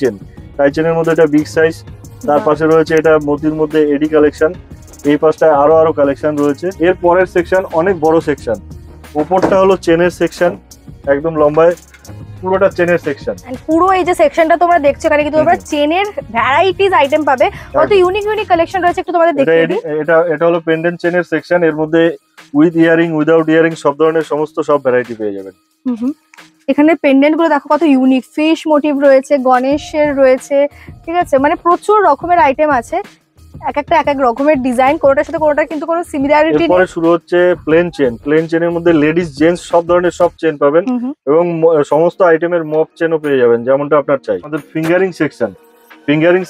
চেনের মধ্যে এটা বিগ সাইজ, তার পাশে রয়েছে এটা মতির মধ্যে এডি কালেকশন। এই পাশটায় আরো কালেকশন রয়েছে। এর পরের সেকশন অনেক বড় সেকশন, উপরটা হলো চেনের সেকশন, একদম লম্বায় পুরোটা চেনের সেকশন। পুরো এই যে সেকশনটা তোমরা দেখছো, এখানে কিন্তু তোমরা চেনের ভ্যারাইটিস আইটেম পাবে, কত ইউনিক কালেকশন রয়েছে একটু তোমাদের দেখিয়ে দিই। এটা হলো পেন্ডেন্ট চেনের সেকশন, এর মধ্যে উইথ ইয়ারিং উইদাউট ইয়ারিং সব ধরনের সমস্ত সব ভ্যারাইটি পেয়ে যাবেন। এখানে পেন্ডেন্ট গুলো দেখো কত ইউনিক, ফিশ মোটিভ রয়েছে, গণেশের রয়েছে, ঠিক আছে, মানে প্রচুর রকমের আইটেম আছে, এক এক রকমের ডিজাইন, কোনোটার সাথে কোনোটার কিন্তু কোনো সিমিলারিটি নেই। এরপরে শুরু হচ্ছে প্লেন চেনের মধ্যে লেডিস জেন্টস সব ধরনের সব চেন পাবেন এবং সমস্ত আইটেমের মপ চেনও পেয়ে যাবেন যেমনটা আপনার চাই। আমাদের ফিঙ্গারিং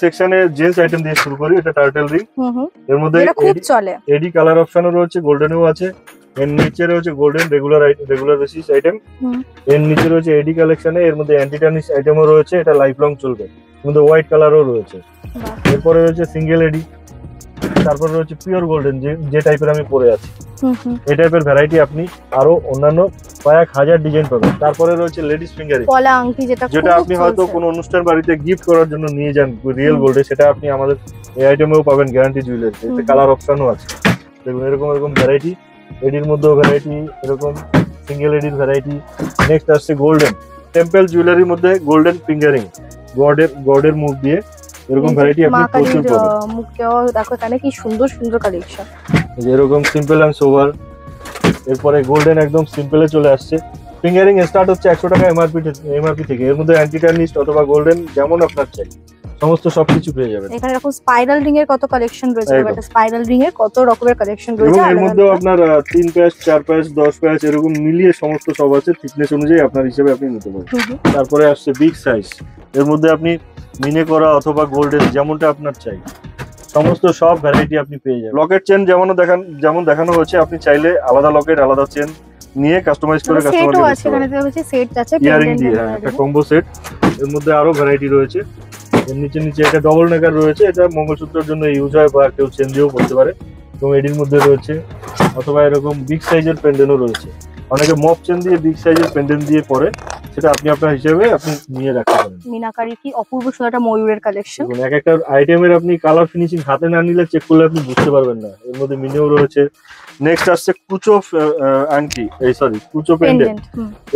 সেকশনে জেন্টস আইটেম দিয়ে শুরু করি। এটা টার্টেল রিং, এর মধ্যে খুব চলে, এডি কালার অপশনও রয়েছে, গোল্ডেনও আছে। এর নিচে রয়েছে গোল্ডেন রেগুলার বেসিস আইটেম, এর নিচে রয়েছে এডি কালেকশনে, এর মধ্যে অ্যান্টি টার্নিশ আইটেমও রয়েছে, এটা লাইফ লং চলবে, এর মধ্যে হোয়াইট কালারও রয়েছে। এরপরে রয়েছে সিঙ্গেল এডি, তারপর রয়েছে পিওর গোল্ডেন যে টাইপের আমি পরে আছি, এই টাইপের ভ্যারাইটি আপনি আরো অন্যান্য কয়েক হাজার ডিজাইন পাবেন। তারপরে রয়েছে লেডিস ফিঙ্গারিং, পলা আংটি, যেটা আপনি হয়তো কোনো অনুষ্ঠান বাড়িতে গিফট করার জন্য নিয়ে যান রিয়েল গোল্ডে, সেটা আপনি আমাদের এই আইটেমেও পাবেন গ্যারান্টি জুয়েলারি। এতে কালার অপশনও আছে, দেখুন এরকম ভ্যারাইটি, এডির মধ্যেও ভ্যারাইটি, এরকম সিঙ্গেল এডির ভ্যারাইটি। নেক্সট আসছে টেম্পল জুয়েলারির মধ্যে গোল্ডেন ফিঙ্গারিং গডের মুখ দিয়ে এরকম ভ্যারাইটি আপনি প্রচুর পাবেন। মুখটাও দেখো এখানে কি সুন্দর সুন্দর কালেকশন, যেরকম সিম্পল এন্ড সোভার, এরপরে গোল্ডেন একদম সিম্পলে চলে আসছে। ফিঙ্গারিং স্টার্ট হচ্ছে 100 টাকা এমআরপি থেকে। এর মধ্যে অ্যান্টি টার্নিস্ট অথবা গোল্ডেন যেমন আপনার চাই সমস্ত সবকিছু পেয়ে যাবেন। এখানে এরকম স্পাইরাল রিং এর কত কালেকশন রয়েছে, একটা স্পাইরাল রিং এর কত রকমের কালেকশন এবং রয়েছে। এর মধ্যে আপনার 3 প্যাচ 4 প্যাচ 10 প্যাচ এরকম মিলিয়ে সমস্ত সব আছে, থিকনেস অনুযায়ী আপনার হিসেবে আপনি নিতে পারেন। তারপরে আসছে বিগ সাইজ, এর মধ্যে আপনি মিনে করা অথবা গোল্ডেন যেমনটা আপনার চাই সমস্ত সব ভ্যারাইটি আপনি পেয়ে যাবেন। লকেট চেন যেমন দেখানো হচ্ছে, আপনি চাইলে আলাদা লকেট আলাদা চেন নিয়ে কাস্টমাইজ করে সেটও আছে, এখানে দেখছি সেট আছে ইয়ারিং দিয়ে, একটা কম্বো সেট। এর মধ্যে আরো ভ্যারাইটি রয়েছে। এর নিচে এটা ডবল নেকার রয়েছে, এটা মঙ্গলসূত্রের জন্য ইউজ হয় বা কেউ চেন দিয়েও পড়তে পারে। এবং এডির মধ্যে রয়েছে অথবা এরকম বিগ সাইজের পেন্ডেন্টও রয়েছে। অনেকে মপ চেন দিয়ে বিগ সাইজের পেন্ডেন্ট দিয়ে পরে, সেটা আপনি আপনার হিসেবে আপনি নিয়ে রাখতে পারেন। মিনাকারি কি অপূর্ব সুন্দর একটা ময়ূরের কালেকশন। এক একটা আইটেমের আপনি কালার ফিনিশিং হাতে না নিলে চেক করলে আপনি বুঝতে পারবেন না। এর মধ্যে মিনেও রয়েছে। নেক্সট আসছে কুচো আংটি, কুচো পেন্ডেন্ট।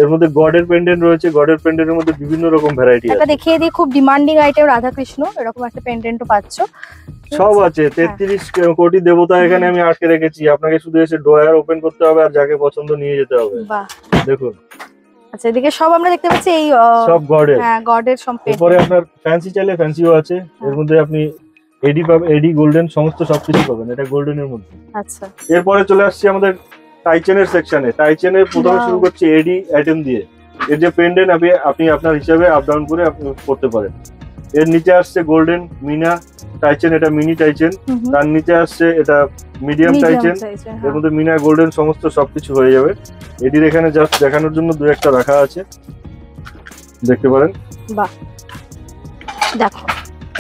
এর মধ্যে গডের পেন্ডেন্ট রয়েছে। গডের পেন্ডেন্টের মধ্যে বিভিন্ন রকম ভ্যারাইটি আছে। এটা দেখিয়ে দিই, খুব ডিমান্ডিং আইটেম রাধা কৃষ্ণ, এরকম একটা পেন্ডেন্টও পাচ্ছ। সব আছে। 33 কোটি দেবতা এখানে আমি আটকে রেখেছি। আপনাকে শুধু এসে ড্রয়ার ওপেন করতে হবে আর যাকে পছন্দ নিয়ে যেতে হবে। বাহ, দেখুন। আচ্ছা, এদিকে সব আমরা দেখতে পাচ্ছি এই সব গডের। হ্যাঁ, গডের সব। এরপরে আপনার ফ্যান্সি চাইলে ফ্যান্সিও আছে। এর মধ্যে আপনি এডি গোল্ডেন সমস্ত সবকিছু পাবেন। এটা গোল্ডেনের মধ্যে। আচ্ছা, এরপরে চলে আসছি আমাদের টাইচেনের সেকশনে। টাইচেনের প্রথমে শুরু করছি এডি আইটেম দিয়ে। এর যে পেন্ডেন্ট আপনি আপনার হিসাবে আপ ডাউন করে আপনি করতে পারেন। এর নিচে আসছে গোল্ডেন মিনা টাইচেন, এটা মিনি টাইচেন। তার নিচে আসছে এটা মিডিয়াম টাইচেন। এর মধ্যে মিনা গোল্ডেন সমস্ত সবকিছু হয়ে যাবে। এটির এখানে জাস্ট দেখানোর জন্য দু একটা রাখা আছে, দেখতে পারেন। বাহ, দেখো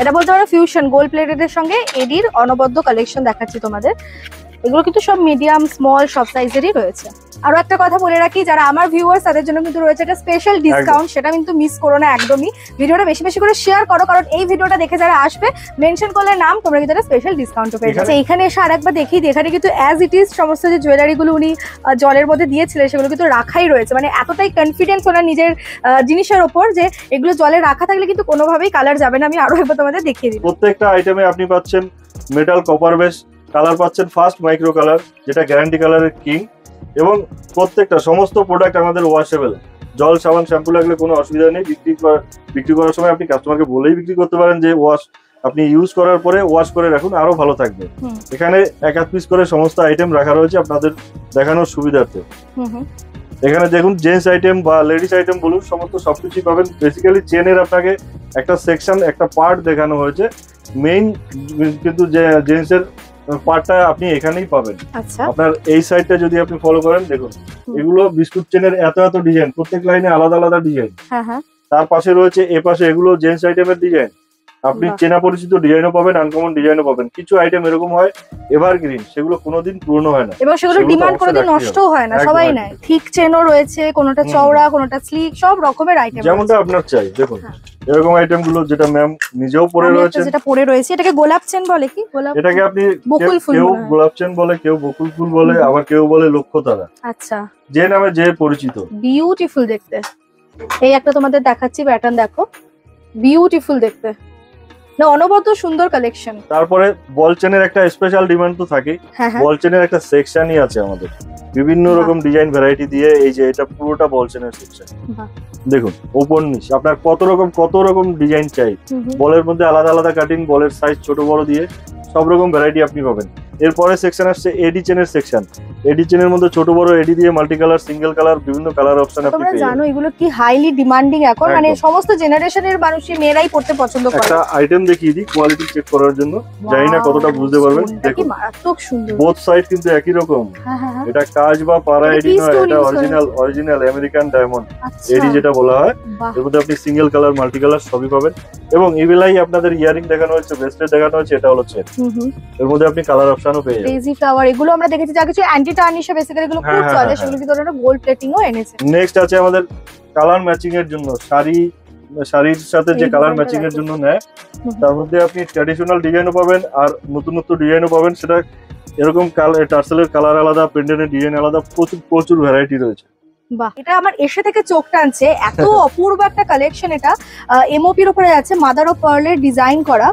এটা বলতে পারো ফিউশন গোল্ড প্লেটেড এর সঙ্গে এডির অনবদ্য কালেকশন দেখাচ্ছি তোমাদের। এগুলো কিন্তু সব মিডিয়াম স্মল সব সাইজেরই রয়েছে। আরো একটা কথা বলে রাখি, যারা আমার ভিউয়ার্স তাদের জন্য কিন্তু রয়েছে একটা স্পেশাল ডিসকাউন্ট, সেটা কিন্তু মিস করো না একদমই। ভিডিওটা বেশি বেশি করে শেয়ার করো, কারণ এই ভিডিওটা দেখে যারা আসবে মেনশন করলে নাম, তোমরা কিন্তু একটা স্পেশাল ডিসকাউন্টও পেয়ে যাবে। এখানে এসে আরেকবার দেখিয়ে দিই, এখানে কিন্তু অ্যাজ ইট ইজ সমস্ত যে জুয়েলারি গুলো উনি জলের মধ্যে দিয়েছিলেন সেগুলো কিন্তু রাখাই রয়েছে। মানে এতটাই কনফিডেন্স ওনার নিজের জিনিসের ওপর যে এগুলো জলে রাখা থাকলে কিন্তু কোনোভাবেই কালার যাবে না। আমি আরো একবার তোমাদের দেখিয়ে দিই। প্রত্যেকটা আইটেমে আপনি পাচ্ছেন মেটাল কপার বেস কালার, পাচ্ছেন ফার্স্ট মাইক্রো কালার যেটা গ্যারান্টি কালারের কিং। এবং প্রত্যেকটা সমস্ত প্রোডাক্ট আমাদের ওয়াশেবল। জল সাবান শ্যাম্পু লাগলে কোনো অসুবিধা নেই। বিক্রি করার সময় আপনি কাস্টমারকে বলেই বিক্রি করতে পারেন যে আপনি ইউজ করার পরে ওয়াশ করে রাখুন, আরো ভালো থাকবে। এখানে এক পিস করে সমস্ত আইটেম রাখা রয়েছে আপনাদের দেখানোর সুবিধার্থে। এখানে দেখুন জেন্টস আইটেম বা লেডিস আইটেম বলুন সমস্ত সবকিছুই পাবেন। বেসিক্যালি চেনের আপনাকে একটা সেকশন একটা পার্ট দেখানো হয়েছে, মেইন কিন্তু জেন্টস এর পার্টটা আপনি এখানেই পাবেন। আপনার এই সাইডটা যদি আপনি ফলো করেন, দেখুন এগুলো বিস্কুট চেনের এত ডিজাইন, প্রত্যেক লাইনে আলাদা আলাদা ডিজাইন। তার পাশে রয়েছে এ পাশে এগুলো জেন্টস আইটেমের ডিজাইন। আপনি চেনা পরিচিত ডিজাইনও পাবেন, আনকমন ডিজাইনও পাবেন। কিছু আইটেম এরকম হয় এভারগ্রিন, সেগুলো কোনোদিন পুরনো হয় না এবং সেগুলো ডিমান্ড কোনোদিন নষ্ট হয় না, সবাই নেয়। থিক চেনও রয়েছে, কোনোটা চওড়া কোনোটা স্লিক, সব রকমের আইটেম যেমনটা আপনার চাই। দেখুন এরকম আইটেম গুলো যেটা ম্যাম নিজেও পরে রয়েছে, যেটা পরে রয়েছে এটাকে গোলাপ চেন বলে কি? গোলাপ, এটাকে আপনি বকুল ফুল, কেউ গোলাপ চেন বলে, কেউ বকুল ফুল বলে, আবার কেউ বলে লক্ষ্যতারা। আচ্ছা, যে নামে যে পরিচিত। বিউটিফুল দেখতে। এই একটা তোমাদের দেখাচ্ছি প্যাটার্ন, দেখো বিউটিফুল দেখতে না, অনবদ্য সুন্দর কালেকশন। তারপরে বল চেনের একটা স্পেশাল ডিমান্ড তো থাকে। বল চেনের একটা সেকশনই আছে আমাদের, বিভিন্ন রকম ডিজাইন ভ্যারাইটি দিয়ে। এই যে এটা পুরোটা বল চেনের সেকশন। দেখুন ওপর নিচ আপনার কত রকম ডিজাইন চাই। বলের মধ্যে আলাদা আলাদা কাটিং, বলের সাইজ ছোট বড় দিয়ে সব রকম ভ্যারাইটি আপনি পাবেন। এরপরে সেকশন আসছে এডি চেনের সেকশন। এডি চেনের মধ্যে ছোট বড় এডি দিয়ে মাল্টি কালার, সিঙ্গেল কালার, বিভিন্ন কালার অপশন আপনি পেয়ে যাবেন। জানো এগুলো কি হাইলি ডিমান্ডিং এখন, মানে সমস্ত জেনারেশনের মানুষই মেয়েরাই পড়তে পছন্দ করে। একটা আইটেম দেখিয়ে দিই কোয়ালিটি চেক করার জন্য, জানি না কতটা বুঝতে পারবেন। দেখুন মারাত্মক সুন্দর, বোথ সাইড কিন্তু একই রকম। এটা কাজ বা পারা এডি নয়, এটা অরিজিনাল আমেরিকান ডায়মন্ড এডি যেটা বলা হয়। এর মধ্যে আপনি সিঙ্গেল কালার, মাল্টি কালার সবই পাবেন। এবং ইভিলাই আপনাদের ইয়ারিং দেখানো হচ্ছে, ব্রেসলেট দেখানো হচ্ছে, এটা হলো চেন। এর মধ্যে আপনি কালার অপশনও পেয়ে যাবেন। ডেইজি ফ্লাওয়ার এগুলো আমরা দেখেছি, যা কিছু অ্যান্টি টার্নিশ বেসিক্যালি এগুলো খুব চলে, সেগুলো কিন্তু ওরা গোল্ড প্লেটিংও এনেছে। নেক্সট আছে আমাদের কালার ম্যাচিং এর জন্য শাড়ির সাথে যে কালার ম্যাচিং এর জন্য নেয়, তার মধ্যে আপনি ট্র্যাডিশনাল ডিজাইনও পাবেন আর নতুন ডিজাইনও পাবেন। সেটা এরকম টার্সেলের কালার আলাদা, পেন্ডেন্টের ডিজাইন আলাদা, প্রচুর ভ্যারাইটি রয়েছে। বাহ, এটা আমার এসে থেকে চোখ টানছে, এত অপূর্ব একটা কালেকশন। এটা এমওপির উপরে আছে, মাদার অফ পার্লের ডিজাইন করা,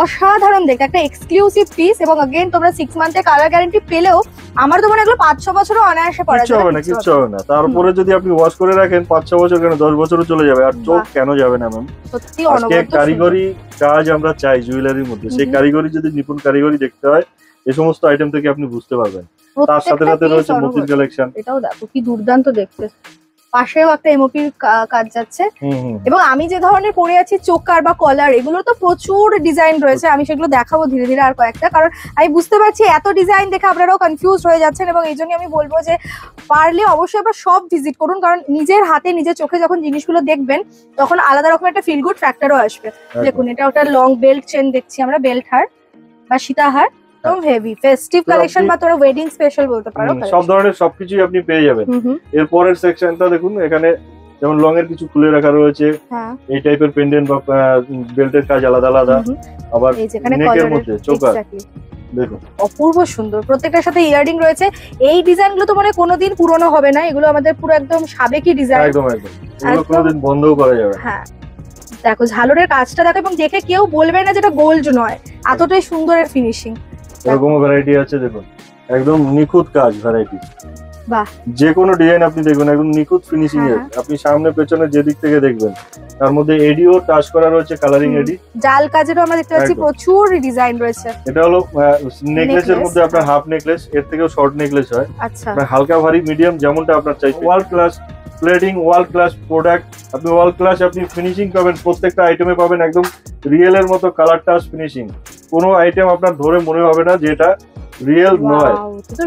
অসাধারণ দেখতে, একটা এক্সক্লুসিভ পিস। এবং अगेन তোমরা 6 মান্থের কালার গ্যারান্টি পেলেও আমার তো মনে হয় এগুলো 5-6 বছরও অনায়াসে পরা কিচ্ছু হবে না, কিচ্ছু হবে না। তারপরে যদি আপনি ওয়াশ করে রাখেন 5-6 বছর কেন 10 বছরও চলে যাবে। আর চোখ কেন যাবে না ম্যাম? সত্যি আজকে অনবদ্য কারিগরি কাজ আমরা চাই জুয়েলারির মধ্যে, সেই কারিগরি যদি নিপুণ কারিগরি দেখতে হয় এই সমস্ত আইটেম থেকে আপনি বুঝতে পারবেন। তার সাথে সাথে রয়েছে মতির কালেকশন, এটাও দেখো কি দুর্দান্ত দেখতে। পাশেও একটা এমওপির কাজ যাচ্ছে। এবং আমি যে ধরনের পরে আছি চোকার বা কলার, এগুলো তো প্রচুর ডিজাইন রয়েছে, আমি সেগুলো দেখাবো ধীরে ধীরে আর কয়েকটা, কারণ আমি বুঝতে পারছি এত ডিজাইন দেখে আপনারাও কনফিউজ হয়ে যাচ্ছেন। এবং এই জন্য আমি বলবো যে পারলে অবশ্যই আবার সব ভিজিট করুন, কারণ নিজের হাতে নিজের চোখে যখন জিনিসগুলো দেখবেন তখন আলাদা রকম একটা ফিল গুড ফ্যাক্টরও আসবে। দেখুন এটা ওটা লং বেল্ট চেন দেখছি আমরা, বেল্ট হার বা সীতাহার, একদম হেভি ফেস্টিভ কালেকশন বা তোরা ওয়েডিং স্পেশাল বলতে পারো। সব ধরনের সবকিছুই আপনি পেয়ে যাবেন। এরপরের সেকশনটা দেখুন, এখানে যেমন লং এর কিছু খুলে রাখা রয়েছে, এই টাইপের পেন্ডেন্ট বা বেল্টের কাজ আলাদা আলাদা, আবার নেকের মধ্যে চোকার দেখুন অপূর্ব সুন্দর, প্রত্যেকটার সাথে ইয়ারিং রয়েছে। এই ডিজাইন গুলো তো মানে কোনোদিন পুরনো হবে না, এগুলো আমাদের পুরো একদম সাবেকি ডিজাইন, একদম একদম, এগুলো কোনোদিন বন্ধও করা যাবে। হ্যাঁ দেখো ঝালরের কাজটা দেখো, এবং দেখে কেউ বলবে না যেটা গোল্ড নয়, এতটাই সুন্দরের ফিনিশিং। এরকম ভ্যারাইটি আছে দেখুন, একদম নিখুঁত কাজ ভ্যারাইটি। বাহ, যে কোনো ডিজাইন আপনি দেখুন একদম নিখুঁত ফিনিশিং এর, আপনি সামনে পেছনে যে দিক থেকে দেখবেন। তার মধ্যে এডিও টাচ করা রয়েছে, কালারিং এডি, জাল কাজেরও আমরা দেখতে পাচ্ছি প্রচুর ডিজাইন রয়েছে। এটা হলো নেকলেসের মধ্যে আপনার হাফ নেকলেস, এর থেকেও শর্ট নেকলেস হয়। আচ্ছা, হালকা ভারী মিডিয়াম যেমনটা আপনার চাই। World class plating, world class product, আপনি ওয়ার্ল্ড ক্লাস আপনি ফিনিশিং পাবেন, প্রত্যেকটা আইটেমে পাবেন একদম রিয়েল এর মতো কালার টাচ ফিনিশিং। কোনো আইটেম আপনার ধরে মনে হবে না যে এটা রিয়েল নয়,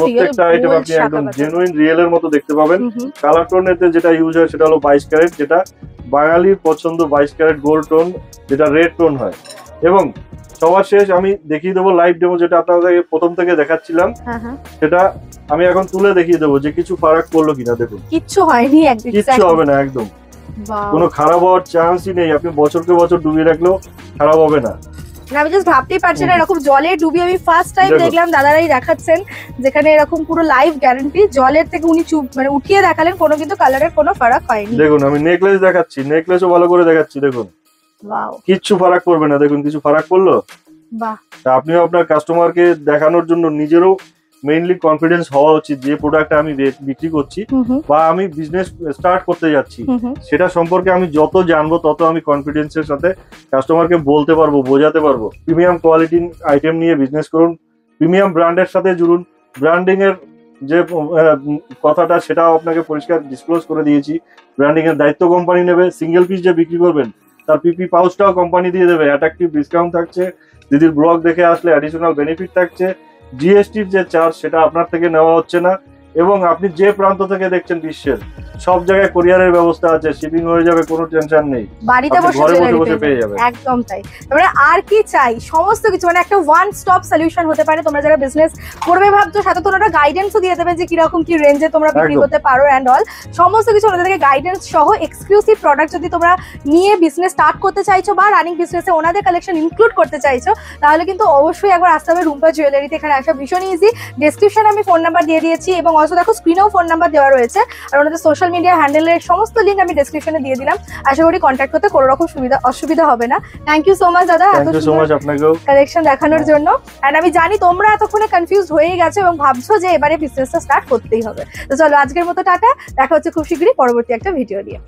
প্রত্যেকটা আইটেম আপনি একদম জেনুইন রিয়েল এর মতো দেখতে পাবেন। কালার টোনেতে যেটা ইউজ হয় সেটা হলো 22 ক্যারেট, যেটা বাঙালির পছন্দ 22 ক্যারেট গোল্ড টোন, যেটা রেড টোন হয়। এবং সবার শেষ আমি দেখিয়ে দেবো লাইভ ডেমো, যেটা আপনাদেরকে প্রথম থেকে দেখাচ্ছিলাম, সেটা আমি এখন তুলে দেখিয়ে দেবো যে কিছু ফারাক পড়লো কিনা। দেখুন কিচ্ছু হয়নি, কিচ্ছু হবে না, একদম কোনো খারাপ হওয়ার চান্সই নেই। আপনি বছরকে বছর ডুবিয়ে রাখলেও খারাপ হবে না। আমি জাস্ট ভাবতেই পারছি না এরকম জলে ডুবিয়ে, আমি ফার্স্ট টাইম দেখলাম, দাদারাই দেখাচ্ছেন যেখানে এরকম পুরো লাইভ গ্যারান্টি, জলের থেকে উনি মানে উঠিয়ে দেখালেন, কোনো কিন্তু কালারের কোনো ফারাক হয়নি। দেখুন আমি নেকলেস দেখাচ্ছি, নেকলেসও ভালো করে দেখাচ্ছি, দেখুন কিচ্ছু ফারাক পড়বে না। দেখুন কিছু ফারাক পড়লো? বাহ, আপনিও আপনার কাস্টমারকে দেখানোর জন্য নিজেরও মেইনলি কনফিডেন্স হওয়া উচিত যে প্রোডাক্টটা আমি বিক্রি করছি বা আমি বিজনেস স্টার্ট করতে যাচ্ছি, সেটা সম্পর্কে আমি যত জানবো তত আমি কনফিডেন্সের সাথে কাস্টমারকে বলতে পারবো, বোঝাতে পারবো। প্রিমিয়াম কোয়ালিটির আইটেম নিয়ে বিজনেস করুন, প্রিমিয়াম ব্র্যান্ডের সাথে জুড়ুন। ব্র্যান্ডিং এর যে কথাটা সেটাও আপনাকে পরিষ্কার ডিসক্লোজ করে দিয়েছি। ব্র্যান্ডিং এর দায়িত্ব কোম্পানি নেবে, সিঙ্গেল পিস যে বিক্রি করবেন তার পিপি পাউচটাও কোম্পানি দিয়ে দেবে, অ্যাট্রাকটিভ ডিসকাউন্ট থাকছে, দিদির ব্লগ দেখে আসলে অ্যাডিশনাল বেনিফিট থাকছে, জিএসটির যে চার্জ সেটা আপনার থেকে নেওয়া হচ্ছে না, এবং আপনি যে প্রান্ত থেকে দেখছেন বিশ্বের সব জায়গায় কোরিয়ারের ব্যবস্থা আছে, শিপিং হয়ে যাবে, কোনো টেনশন নেই, বাড়িতে বসে পেয়ে যাবেন। একদম তাই, তারপরে আর কি চাই, সমস্ত কিছু মানে একটা ওয়ান স্টপ সলিউশন হতে পারে। তোমরা যারা বিজনেস করবে ভাবছো, সাথে তোমরা গাইডেন্সও দিয়ে দেবে যে কিরকম কি রেঞ্জে তোমরা বিক্রি করতে পারো এন্ড অল, সমস্ত কিছু ওনাদের থেকে গাইডেন্স সহ এক্সক্লুসিভ প্রোডাক্ট যদি তোমরা নিয়ে বিজনেস স্টার্ট করতে চাইছো বা রানিং বিজনেসে ওনাদের কালেকশন ইনক্লুড করতে চাইছো, তাহলে কিন্তু অবশ্যই একবার আসতে হবে রুম্পা জুয়েলারিতে। এখানে আসা ভীষণ ইজি, ডেসক্রিপশনে আমি ফোন নাম্বার দিয়ে দিয়েছি, এবং অলসো দেখো স্ক্রিনেও ফোন নাম্বার দেওয়া রয়েছে, আর ওনাদের সোশ্যাল মিডিয়া হ্যান্ডেলের সমস্ত লিঙ্ক আমি ডেসক্রিপশনে দিয়ে দিলাম। আশা করি কন্ট্যাক্ট করতে কোনো রকম অসুবিধা হবে না। থ্যাংক ইউ সো মাচ দাদা এত সুন্দর কালেকশন দেখানোর জন্য। এন্ড আমি জানি তোমরা এতক্ষণে কনফিউজ হয়ে গেছো এবং ভাবছো যে এবারে বিজনেসটা স্টার্ট করতেই হবে। তো চলো আজকের মতো টাটা, দেখা হচ্ছে খুব শীঘ্রই পরবর্তী একটা ভিডিও নিয়ে।